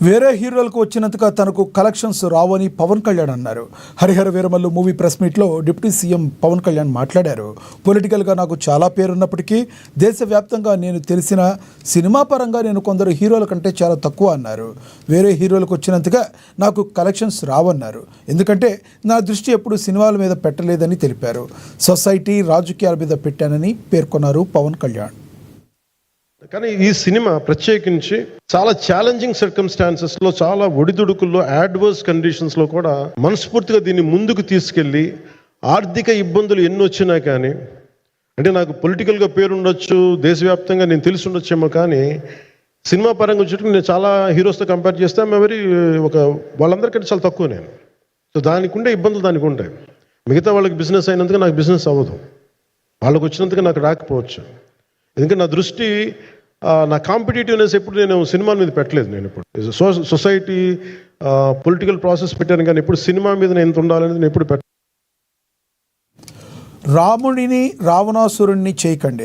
వేరే హీరోలకు వచ్చినంతగా తనకు కలెక్షన్స్ రావని పవన్ కళ్యాణ్ అన్నారు. హరిహర వీరమల్లు మూవీ ప్రెస్ మీట్లో డిప్యూటీ సీఎం పవన్ కళ్యాణ్ మాట్లాడారు. పొలిటికల్గా నాకు చాలా పేరున్నప్పటికీ దేశవ్యాప్తంగా నేను తెలిసిన సినిమా పరంగా నేను కొందరు హీరోల కంటే చాలా తక్కువ అన్నారు. వేరే హీరోలకు వచ్చినంతగా నాకు కలెక్షన్స్ రావన్నారు. ఎందుకంటే నా దృష్టి ఎప్పుడు సినిమాల మీద పెట్టలేదని తెలిపారు. సొసైటీ రాజకీయాల మీద పెట్టానని పేర్కొన్నారు పవన్ కళ్యాణ్. కానీ ఈ సినిమా ప్రత్యేకించి చాలా ఛాలెంజింగ్ సర్కమ్స్టాన్సెస్లో, చాలా ఒడిదుడుకుల్లో, అడ్వర్స్ కండిషన్స్లో కూడా మనస్ఫూర్తిగా దీన్ని ముందుకు తీసుకెళ్ళి ఆర్థిక ఇబ్బందులు ఎన్ని వచ్చినా కానీ, అంటే నాకు పొలిటికల్గా పేరు ఉండొచ్చు, దేశవ్యాప్తంగా నేను తెలిసి ఉండొచ్చేమో, కానీ సినిమా పరంగా వచ్చేటప్పుడు నేను చాలా హీరోస్తో కంపేర్ చేస్తే వాళ్ళందరికంటే చాలా తక్కువ నేను. సో దానికి ఉండే ఇబ్బందులు దానికి ఉంటాయి. మిగతా వాళ్ళకి బిజినెస్ అయినందుకు నాకు బిజినెస్ అవ్వదు, వాళ్ళకి వచ్చినందుకు నాకు రాకపోవచ్చు. ఎందుకంటే నా దృష్టి, నా కాంపిటేటివ్నెస్ ఎప్పుడు నేను సినిమా మీద పెట్టలేదు. నేను ఇప్పుడు సొసైటీ, పొలిటికల్ ప్రాసెస్ పెట్టాను, కానీ ఎప్పుడు సినిమా మీద నేను ఎంత ఉండాలనేది నేను ఎప్పుడు పెట్టాను. రాముడిని రావణాసురుణ్ణి చేయకండి.